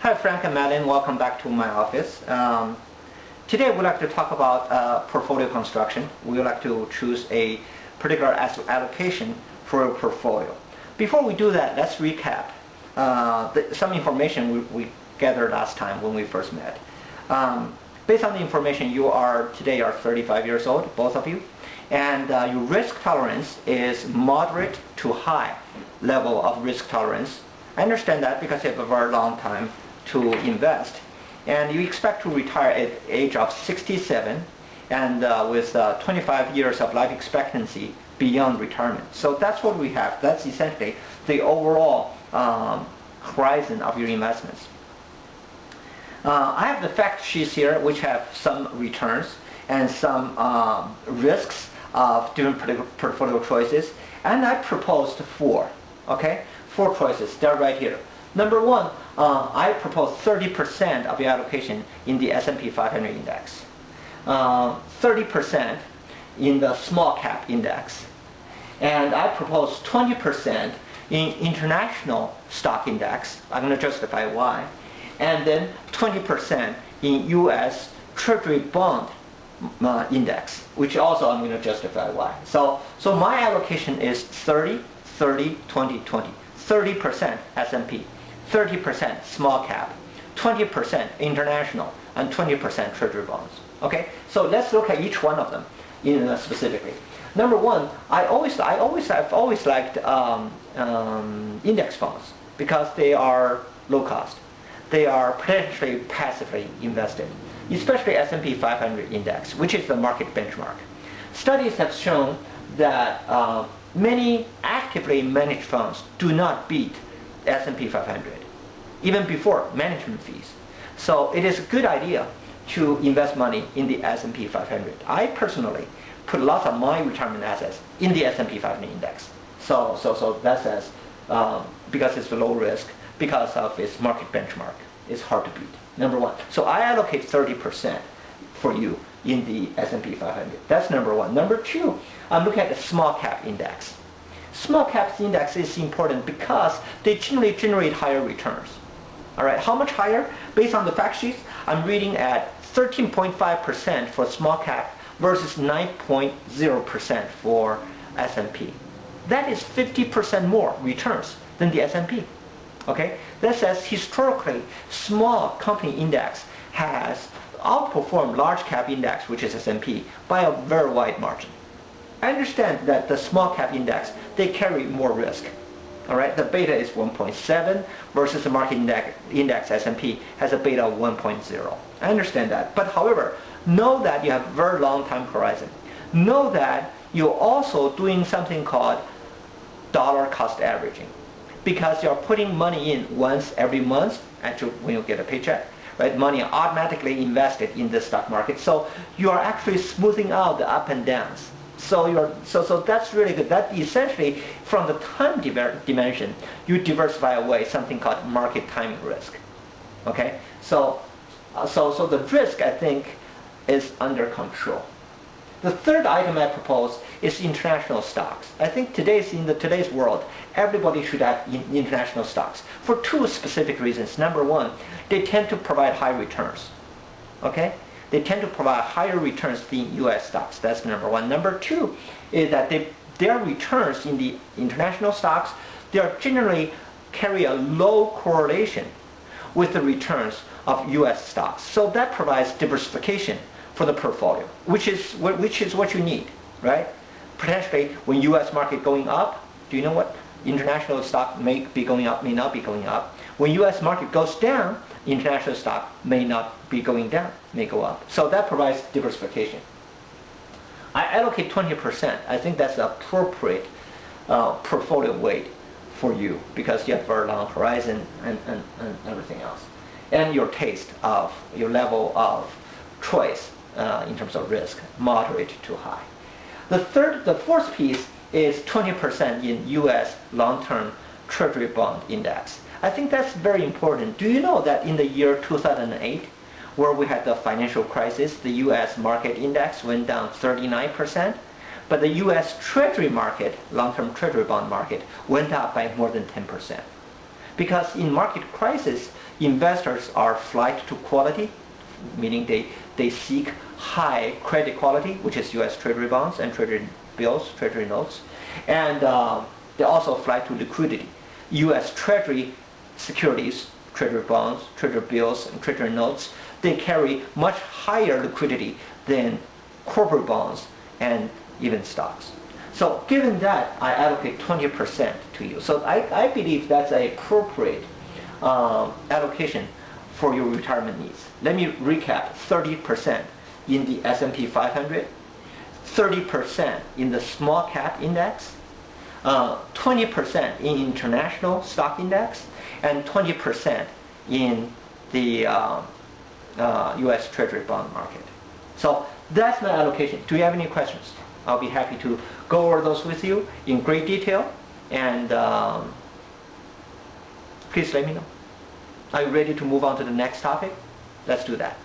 Hi, Frank and Madelyn. Welcome back to my office. Today we'd like to talk about portfolio construction. We would like to choose a particular asset allocation for a portfolio. Before we do that, let's recap some information we gathered last time when we first met. Based on the information, you are today 35 years old, both of you, and your risk tolerance is moderate to high level of risk tolerance. I understand that because you have a very long time to invest, and you expect to retire at the age of 67 and with 25 years of life expectancy beyond retirement. So that's what we have. That's essentially the overall horizon of your investments. I have the fact sheets here which have some returns and some risks of different portfolio choices, and I proposed four choices. They're right here. Number one, I propose 30% of your allocation in the S&P 500 index, 30% in the small cap index, and I propose 20% in international stock index. I'm going to justify why, and then 20% in U.S. Treasury bond index, which also I'm going to justify why. So my allocation is 30, 30, 20, 20. 30% S&P, 30% small cap, 20% international, and 20% treasury bonds. Okay, so let's look at each one of them specifically. Number one, I've always liked index funds because they are low cost. They are potentially passively invested, especially S&P 500 index, which is the market benchmark. Studies have shown that many actively managed funds do not beat S&P 500, even before management fees. So it is a good idea to invest money in the S&P 500. I personally put lots of my retirement assets in the S&P 500 index. So that says, because it's low risk, because of its market benchmark, it's hard to beat. Number one. So I allocate 30% for you in the S&P 500. That's number one. Number two, I'm looking at the small cap index. Small cap index is important because they generally generate higher returns. All right, how much higher? Based on the fact sheets, I'm reading at 13.5% for small cap versus 9.0% for S&P. That is 50% more returns than the S&P. Okay, that says historically, small company index has outperformed large cap index, which is S&P, by a very wide margin. I understand that the small cap index, they carry more risk. All right, the beta is 1.7 versus the market index S&P has a beta of 1.0. I understand that, but however, know that you have very long time horizon. Know that you're also doing something called dollar cost averaging, because you're putting money in once every month, actually when you get a paycheck. Right, money automatically invested in the stock market, so you are actually smoothing out the up and downs. So that's really good. That essentially, from the time dimension, you diversify away something called market timing risk. Okay, so the risk, I think, is under control. The third item I propose is international stocks. I think in today's world, everybody should have international stocks for two specific reasons. Number one, they tend to provide high returns. Okay? They tend to provide higher returns than U.S. stocks. That's number one. Number two is that their returns in the international stocks, they are generally carry a low correlation with the returns of U.S. stocks. So that provides diversification for the portfolio, which is what you need, right? Potentially, when U.S. market going up, do you know what? International stock may be going up, may not be going up. When U.S. market goes down, international stock may not be going down, may go up. So that provides diversification. I allocate 20%. I think that's the appropriate portfolio weight for you because you have very long horizon and everything else. And your taste of, your level of choice in terms of risk, moderate to high. The fourth piece is 20% in U.S. long-term Treasury bond index. I think that's very important. Do you know that in the year 2008, where we had the financial crisis, the U.S. market index went down 39%, but the U.S. Treasury market, long-term Treasury bond market, went up by more than 10%. Because in market crisis, investors are flight to quality, meaning they seek high credit quality, which is U.S. Treasury bonds and Treasury bills, Treasury notes. And they also flight to liquidity. U.S. Treasury securities, Treasury bonds, Treasury bills, and Treasury notes, they carry much higher liquidity than corporate bonds and even stocks. So given that, I allocate 20% to you. So I believe that's an appropriate allocation for your retirement needs. Let me recap: 30% in the S&P 500, 30% in the small cap index, 20% in international stock index, and 20% in the U.S. Treasury bond market. So that's my allocation. Do you have any questions? I'll be happy to go over those with you in great detail, and please let me know. Are you ready to move on to the next topic? Let's do that.